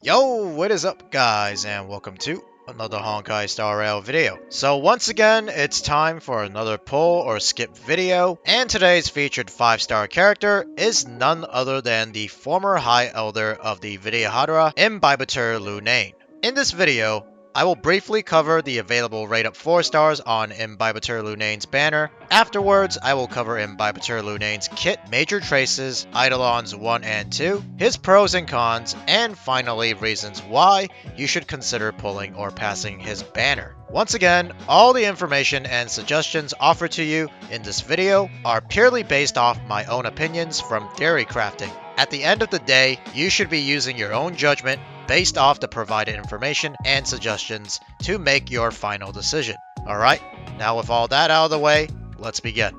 Yo, what is up guys, and welcome to another Honkai Star Rail video. So once again, it's time for another pull or skip video, and today's featured 5-star character is none other than the former High Elder of the Vidyadhara, IMBIBITOR LUNAE. In this video, I will briefly cover the available rate-up 4 stars on IMBIBITOR LUNAE's banner. Afterwards, I will cover IMBIBITOR LUNAE's kit, major traces, Eidolons 1 and 2, his pros and cons, and finally reasons why you should consider pulling or passing his banner. Once again, all the information and suggestions offered to you in this video are purely based off my own opinions from theory crafting. At the end of the day, you should be using your own judgment based off the provided information and suggestions to make your final decision. Alright, now with all that out of the way, let's begin.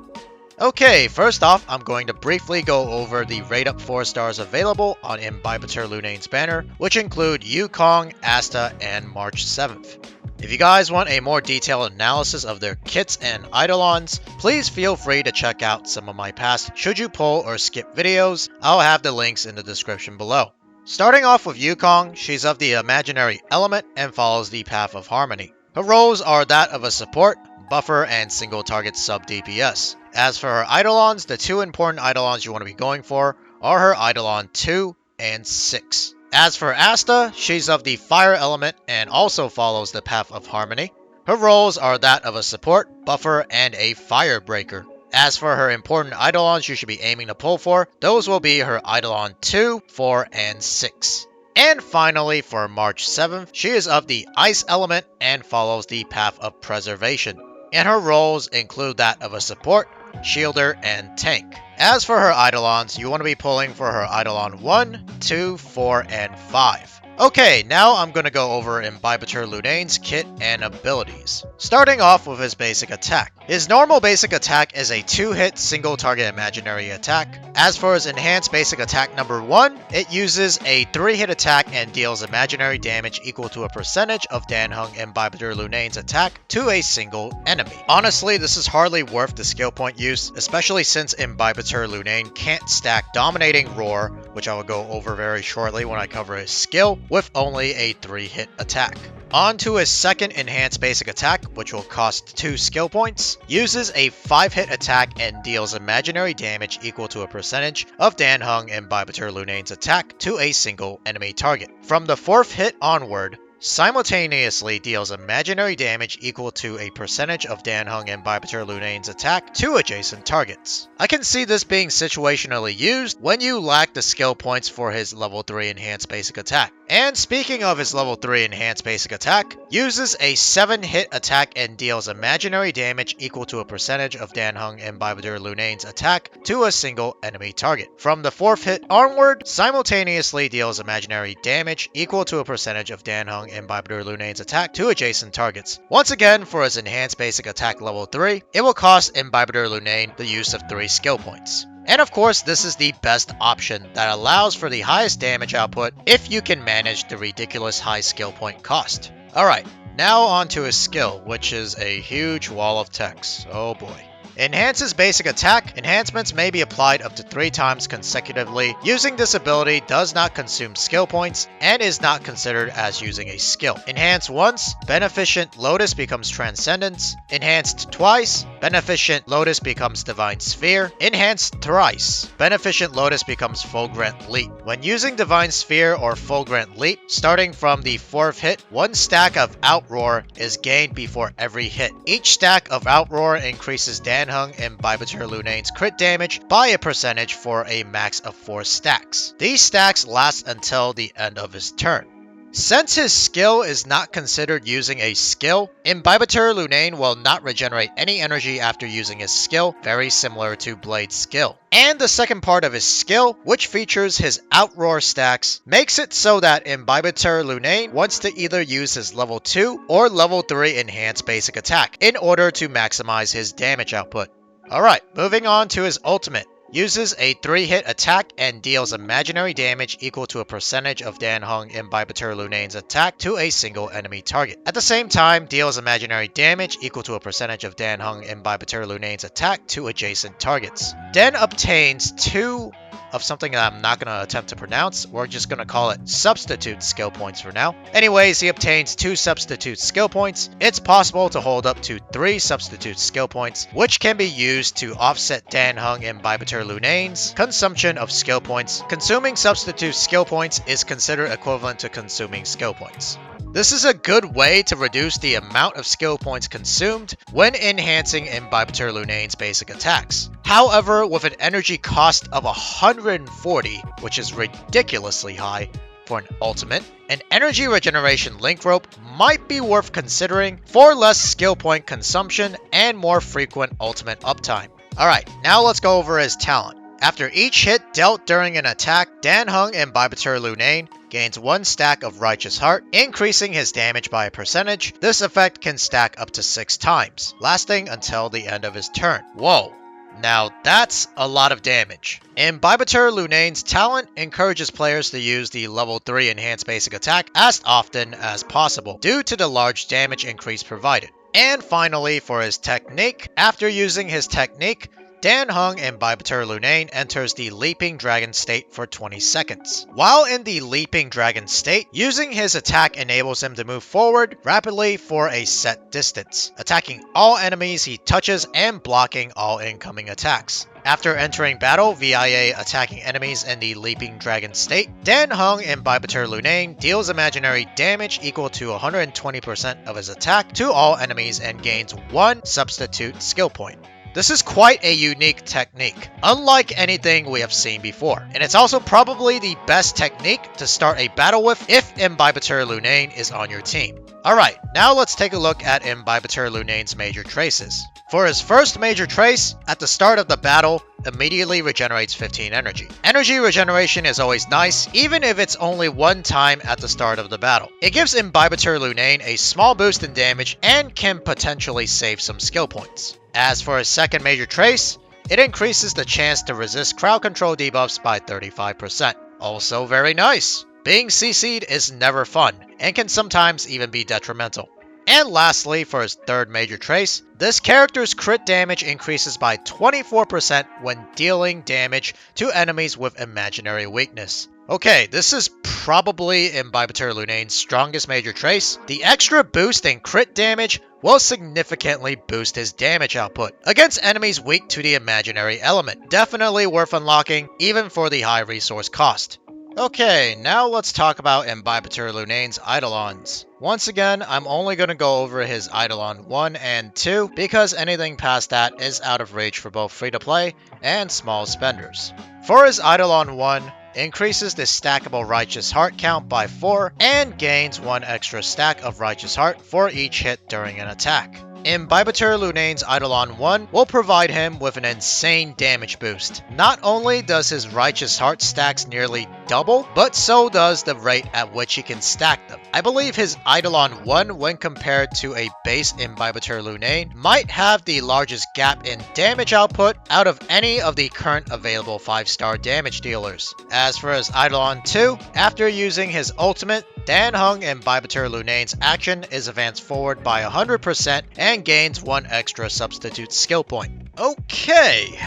Okay, first off, I'm going to briefly go over the rate-up 4 stars available on IMBIBITOR LUNAE's banner, which include Yukong, Asta, and March 7th. If you guys want a more detailed analysis of their kits and Eidolons, please feel free to check out some of my past should you pull or skip videos. I'll have the links in the description below. Starting off with Yukong, she's of the imaginary element and follows the path of harmony. Her roles are that of a support, buffer, and single target sub DPS. As for her Eidolons, the two important Eidolons you want to be going for are her Eidolon 2 and 6. As for Asta, she's of the fire element and also follows the path of harmony. Her roles are that of a support, buffer, and a fire breaker. As for her important Eidolons you should be aiming to pull for, those will be her Eidolon 2, 4, and 6. And finally, for March 7th, she is of the ice element and follows the path of preservation. And her roles include that of a support, shielder, and tank. As for her Eidolons, you want to be pulling for her Eidolon 1, 2, 4, and 5. Okay, now I'm going to go over IMBIBITOR LUNAE's kit and abilities. Starting off with his basic attack. His normal basic attack is a 2-hit single target imaginary attack. As for his enhanced basic attack number 1, it uses a 3-hit attack and deals imaginary damage equal to a percentage of Danhung IMBIBITOR LUNAE's attack to a single enemy. Honestly, this is hardly worth the skill point use, especially since IMBIBITOR LUNAE can't stack Dominating Roar, which I will go over very shortly when I cover his skill, with only a 3-hit attack. On to his second enhanced basic attack, which will cost 2 skill points, uses a 5-hit attack and deals imaginary damage equal to a percentage of Danhung IMBIBITOR LUNAE's attack to a single enemy target. From the 4th hit onward, simultaneously deals imaginary damage equal to a percentage of Danhung IMBIBITOR LUNAE's attack to adjacent targets. I can see this being situationally used when you lack the skill points for his level 3 enhanced basic attack. And speaking of his level 3 enhanced basic attack, uses a 7-hit attack and deals imaginary damage equal to a percentage of Danhung IMBIBITOR LUNAE's attack to a single enemy target. From the 4th hit onward, simultaneously deals imaginary damage equal to a percentage of Danhung IMBIBITOR LUNAE's attack to adjacent targets. Once again, for his enhanced basic attack level 3, it will cost IMBIBITOR LUNAE the use of 3 skill points. And of course, this is the best option that allows for the highest damage output if you can manage the ridiculous high skill point cost. Alright, now on to his skill, which is a huge wall of text. Oh boy. Enhances basic attack. Enhancements may be applied up to 3 times consecutively. Using this ability does not consume skill points and is not considered as using a skill. Enhanced once, Beneficent Lotus becomes Transcendence. Enhanced twice, Beneficent Lotus becomes Divine Sphere. Enhanced thrice, Beneficent Lotus becomes Fulgurant Leap. When using Divine Sphere or Fulgurant Leap, starting from the 4th hit, 1 stack of Outroar is gained before every hit. Each stack of Outroar increases Danhung IMBIBITOR LUNAE's crit damage by a percentage for a max of 4 stacks. These stacks last until the end of his turn. Since his skill is not considered using a skill, IMBIBITOR LUNAE will not regenerate any energy after using his skill, very similar to Blade's skill. And the second part of his skill, which features his Outroar stacks, makes it so that IMBIBITOR LUNAE wants to either use his level 2 or level 3 enhanced basic attack in order to maximize his damage output. Alright, moving on to his ultimate. Uses a 3-hit attack and deals imaginary damage equal to a percentage of Danhung IMBIBITOR LUNAE's attack to a single enemy target. At the same time, deals imaginary damage equal to a percentage of Danhung IMBIBITOR LUNAE's attack to adjacent targets. Then obtains 2 of something that I'm not going to attempt to pronounce. We're just going to call it substitute skill points for now. Anyways, he obtains 2 substitute skill points. It's possible to hold up to 3 substitute skill points, which can be used to offset Dan Heng Imbibitor Lunane's consumption of skill points. Consuming substitute skill points is considered equivalent to consuming skill points. This is a good way to reduce the amount of skill points consumed when enhancing Imbibitor Lunane's basic attacks. However, with an energy cost of 140, which is ridiculously high for an ultimate, an energy regeneration link rope might be worth considering for less skill point consumption and more frequent ultimate uptime. Alright, now let's go over his talent. After each hit dealt during an attack, Dan Heng Imbibitor Lunane gains 1 stack of Righteous Heart, increasing his damage by a percentage. This effect can stack up to 6 times, lasting until the end of his turn. Whoa, now that's a lot of damage. Imbibitor Lunane's talent encourages players to use the level 3 enhanced basic attack as often as possible, due to the large damage increase provided. And finally, for his technique, after using his technique, Dan Heng Imbibitor Lunane enters the Leaping Dragon state for 20 seconds. While in the Leaping Dragon state, using his attack enables him to move forward rapidly for a set distance, attacking all enemies he touches and blocking all incoming attacks. After entering battle via attacking enemies in the Leaping Dragon state, Dan Heng Imbibitor Lunane deals imaginary damage equal to 120% of his attack to all enemies and gains 1 substitute skill point. This is quite a unique technique, unlike anything we have seen before, and it's also probably the best technique to start a battle with if Imbibitor Lunane is on your team. Alright, now let's take a look at Imbibitor Lunane's major traces. For his first major trace, at the start of the battle, immediately regenerates 15 energy. Energy regeneration is always nice, even if it's only 1 time at the start of the battle. It gives Imbibitor Lunane a small boost in damage and can potentially save some skill points. As for his second major trace, it increases the chance to resist crowd control debuffs by 35%. Also very nice. Being CC'd is never fun, and can sometimes even be detrimental. And lastly, for his third major trace, this character's crit damage increases by 24% when dealing damage to enemies with imaginary weakness. Okay, this is probably Imbibitor Lunane's strongest major trace. The extra boost in crit damage will significantly boost his damage output against enemies weak to the imaginary element. Definitely worth unlocking, even for the high resource cost. Okay, now let's talk about Imbibitor Lunane's Eidolons. Once again, I'm only going to go over his Eidolon 1 and 2 because anything past that is out of reach for both free-to-play and small spenders. For his Eidolon 1, increases the stackable Righteous Heart count by 4 and gains 1 extra stack of Righteous Heart for each hit during an attack. Imbibitor Lunane's Eidolon 1 will provide him with an insane damage boost. Not only does his Righteous Heart stacks nearly double, but so does the rate at which he can stack them. I believe his Eidolon 1, when compared to a base Imbibitor Lunane, might have the largest gap in damage output out of any of the current available 5-star damage dealers. As for his Eidolon 2, after using his ultimate, Dan Heng Imbibitor Lunane's action is advanced forward by 100% and gains 1 extra substitute skill point. Okay,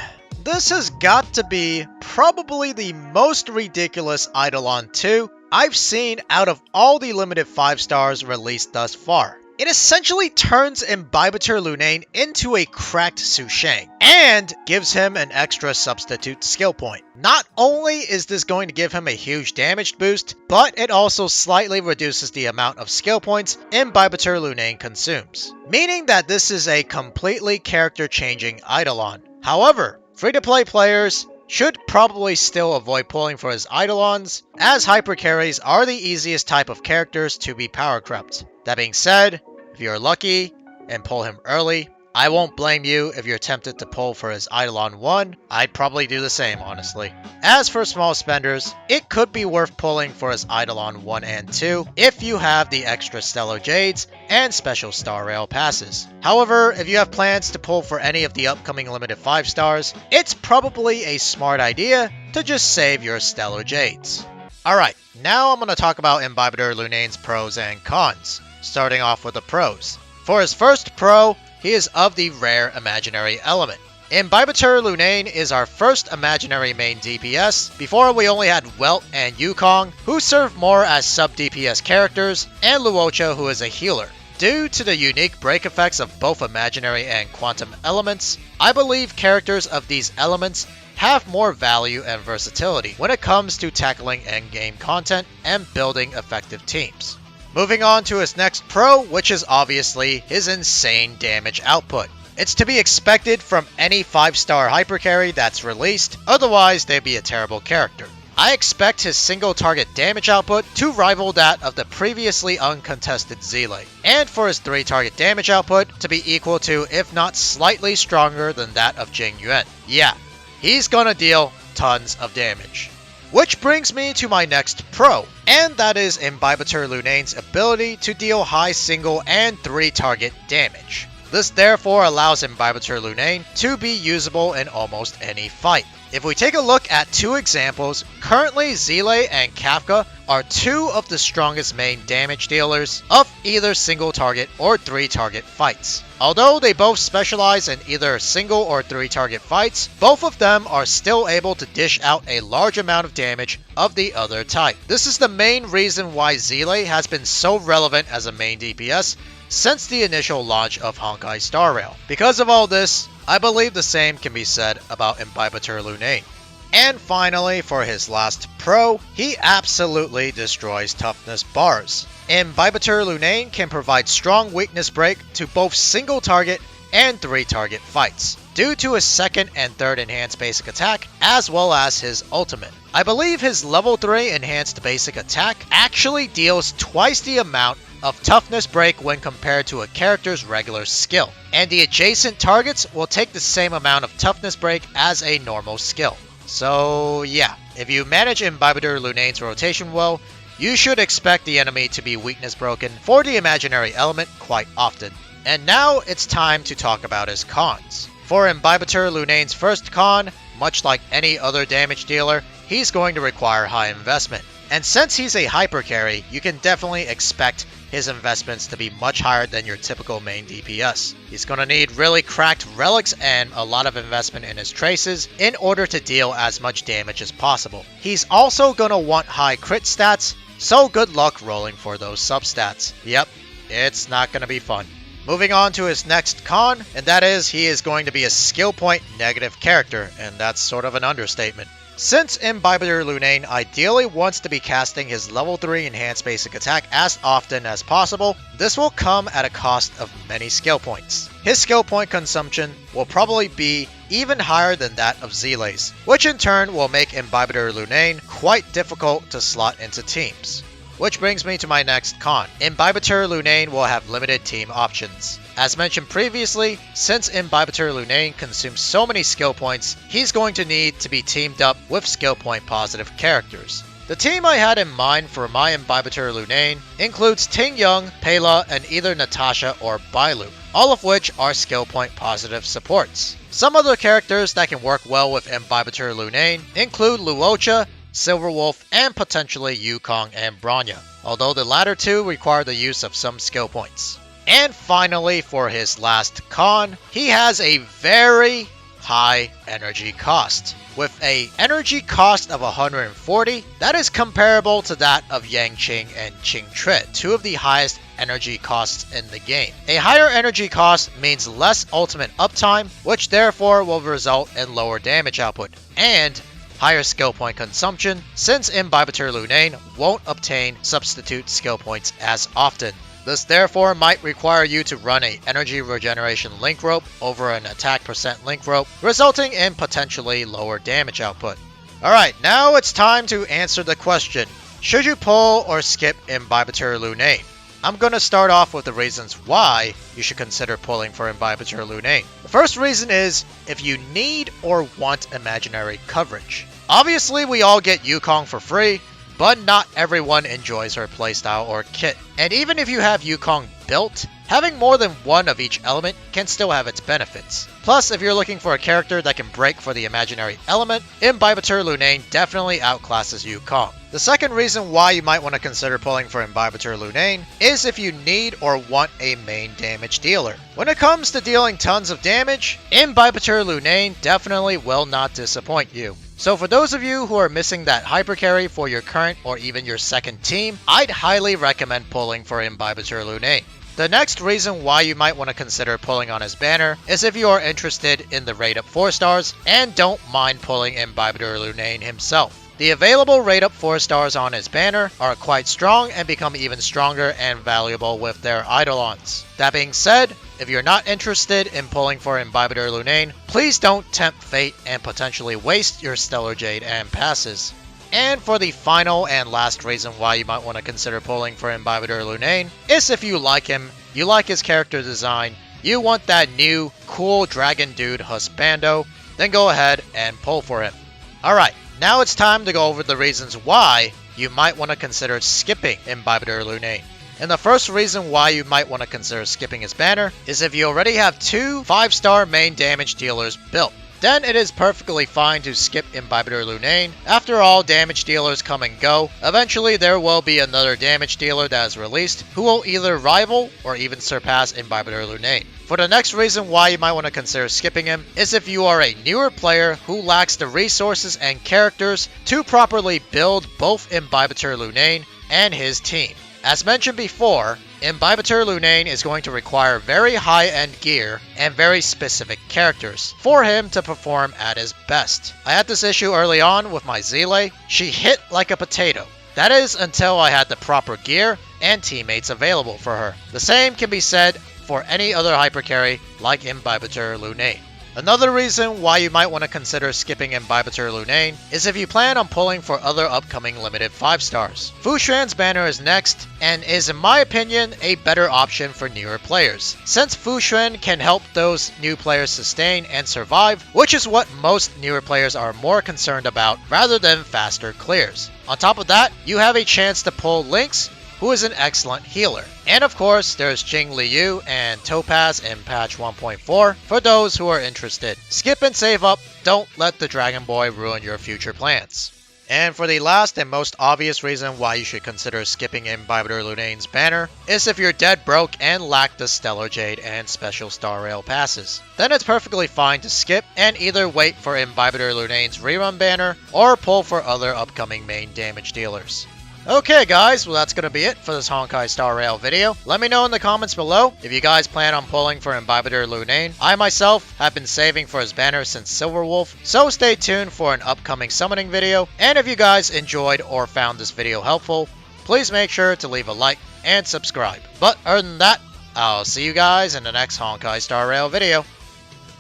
this has got to be probably the most ridiculous Eidolon 2 I've seen out of all the limited 5 stars released thus far. It essentially turns Imbibitor Lunane into a cracked Sushang and gives him an extra substitute skill point. Not only is this going to give him a huge damage boost, but it also slightly reduces the amount of skill points Imbibitor Lunane consumes, meaning that this is a completely character-changing Eidolon. However, free-to-play players should probably still avoid pulling for his Eidolons, as hyper carries are the easiest type of characters to be power crept. That being said, if you're lucky and pull him early, I won't blame you if you're tempted to pull for his Eidolon 1. I'd probably do the same, honestly. As for small spenders, it could be worth pulling for his Eidolon 1 and 2 if you have the extra Stellar Jades and special Star Rail passes. However, if you have plans to pull for any of the upcoming limited 5 stars, it's probably a smart idea to just save your Stellar Jades. Alright, now I'm going to talk about Imbibitor Lunane's pros and cons, starting off with the pros. For his first pro, he is of the rare imaginary element. IMBIBITOR LUNAE is our first imaginary main DPS, before we only had Welt and Yukong, who serve more as sub-DPS characters, and Luocha, who is a healer. Due to the unique break effects of both imaginary and quantum elements, I believe characters of these elements have more value and versatility when it comes to tackling endgame content and building effective teams. Moving on to his next pro, which is obviously his insane damage output. It's to be expected from any 5-star hypercarry that's released, otherwise they'd be a terrible character. I expect his single target damage output to rival that of the previously uncontested Zile, and for his 3-target damage output to be equal to, if not slightly stronger than that of Jing Yuan. Yeah, he's gonna deal tons of damage. Which brings me to my next pro, and that is IMBIBITOR LUNAE's ability to deal high single and 3-target damage. This therefore allows IMBIBITOR LUNAE to be usable in almost any fight. If we take a look at 2 examples, currently Zile and Kafka are 2 of the strongest main damage dealers of either single target or 3-target fights. Although they both specialize in either single or 3-target fights, both of them are still able to dish out a large amount of damage of the other type. This is the main reason why Zile has been so relevant as a main DPS since the initial launch of Honkai Star Rail. Because of all this, I believe the same can be said about IMBIBITOR LUNAE. And finally, for his last pro, he absolutely destroys toughness bars. IMBIBITOR LUNAE can provide strong weakness break to both single target and 3-target fights, due to his 2nd and 3rd enhanced basic attack, as well as his ultimate. I believe his level 3 enhanced basic attack actually deals twice the amount of toughness break when compared to a character's regular skill, and the adjacent targets will take the same amount of toughness break as a normal skill. So yeah, if you manage IMBIBITOR LUNAE's rotation well, you should expect the enemy to be weakness broken for the imaginary element quite often. And now it's time to talk about his cons. For IMBIBITOR LUNAE's first con, much like any other damage dealer, he's going to require high investment. And since he's a hypercarry, you can definitely expect his investments to be much higher than your typical main DPS. He's going to need really cracked relics and a lot of investment in his traces in order to deal as much damage as possible. He's also going to want high crit stats, so good luck rolling for those substats. Yep, it's not going to be fun. Moving on to his next con, and that is he is going to be a skill point negative character, and that's sort of an understatement. Since IMBIBITOR LUNAE ideally wants to be casting his level 3 enhanced basic attack as often as possible, this will come at a cost of many skill points. His skill point consumption will probably be even higher than that of Zile's, which in turn will make IMBIBITOR LUNAE quite difficult to slot into teams. Which brings me to my next con. IMBIBITOR LUNAE will have limited team options. As mentioned previously, since IMBIBITOR LUNAE consumes so many skill points, he's going to need to be teamed up with skill point positive characters. The team I had in mind for my IMBIBITOR LUNAE includes Ting Young, Pela, and either Natasha or Bailu, all of which are skill point positive supports. Some other characters that can work well with IMBIBITOR LUNAE include Luocha, Silverwolf, and potentially Yukong and Bronya, although the latter two require the use of some skill points. And finally, for his last con, he has a very high energy cost. With a energy cost of 140, that is comparable to that of Yang Qing and Qing Tri, 2 of the highest energy costs in the game. A higher energy cost means less ultimate uptime, which therefore will result in lower damage output, and higher skill point consumption, since IMBIBITOR LUNAE won't obtain substitute skill points as often. This therefore might require you to run a energy regeneration link rope over an attack percent link rope, resulting in potentially lower damage output. Alright, now it's time to answer the question, should you pull or skip IMBIBITOR LUNAE? I'm going to start off with the reasons why you should consider pulling for IMBIBITOR LUNAE. The first reason is if you need or want imaginary coverage. Obviously we all get Yukong for free, but not everyone enjoys her playstyle or kit. And even if you have Yukong built, having more than one of each element can still have its benefits. Plus, if you're looking for a character that can break for the imaginary element, IMBIBITOR LUNAE definitely outclasses Yukong. The second reason why you might want to consider pulling for IMBIBITOR LUNAE is if you need or want a main damage dealer. When it comes to dealing tons of damage, IMBIBITOR LUNAE definitely will not disappoint you. So for those of you who are missing that hyper carry for your current or even your second team, I'd highly recommend pulling for IMBIBITOR LUNAE. The next reason why you might want to consider pulling on his banner is if you are interested in the rate up 4 stars and don't mind pulling IMBIBITOR LUNAE himself. The available rate up 4 stars on his banner are quite strong and become even stronger and valuable with their Eidolons. That being said, if you're not interested in pulling for IMBIBITOR LUNAE, please don't tempt fate and potentially waste your Stellar Jade and passes. And for the final and last reason why you might want to consider pulling for IMBIBITOR LUNAE is if you like him, you like his character design, you want that new, cool dragon dude husbando, then go ahead and pull for him. Alright, now it's time to go over the reasons why you might want to consider skipping IMBIBITOR LUNAE. And the first reason why you might want to consider skipping his banner is if you already have 2 5-star main damage dealers built. Then it is perfectly fine to skip IMBIBITOR LUNAE. After all, damage dealers come and go. Eventually there will be another damage dealer that is released who will either rival or even surpass IMBIBITOR LUNAE. For the next reason why you might want to consider skipping him is if you are a newer player who lacks the resources and characters to properly build both IMBIBITOR LUNAE and his team. As mentioned before, IMBIBITOR LUNAE is going to require very high-end gear and very specific characters for him to perform at his best. I had this issue early on with my Zile. She hit like a potato. That is until I had the proper gear and teammates available for her. The same can be said for any other hypercarry like IMBIBITOR LUNAE. Another reason why you might want to consider skipping IMBIBITOR LUNAE is if you plan on pulling for other upcoming limited 5 stars. Fu Xuan's banner is next, and is in my opinion a better option for newer players, since Fu Xuan can help those new players sustain and survive, which is what most newer players are more concerned about rather than faster clears. On top of that, you have a chance to pull Lynx, who is an excellent healer. And of course, there's Jing Liu and Topaz in patch 1.4 for those who are interested. Skip and save up, don't let the Dragon Boy ruin your future plans. And for the last and most obvious reason why you should consider skipping IMBIBITOR LUNAE's banner is if you're dead broke and lack the Stellar Jade and Special Star Rail passes. Then it's perfectly fine to skip and either wait for IMBIBITOR LUNAE's rerun banner or pull for other upcoming main damage dealers. Okay guys, well that's going to be it for this Honkai Star Rail video. Let me know in the comments below if you guys plan on pulling for IMBIBITOR LUNAE. I myself have been saving for his banner since Silver Wolf, so stay tuned for an upcoming summoning video. And if you guys enjoyed or found this video helpful, please make sure to leave a like and subscribe. But other than that, I'll see you guys in the next Honkai Star Rail video.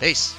Peace.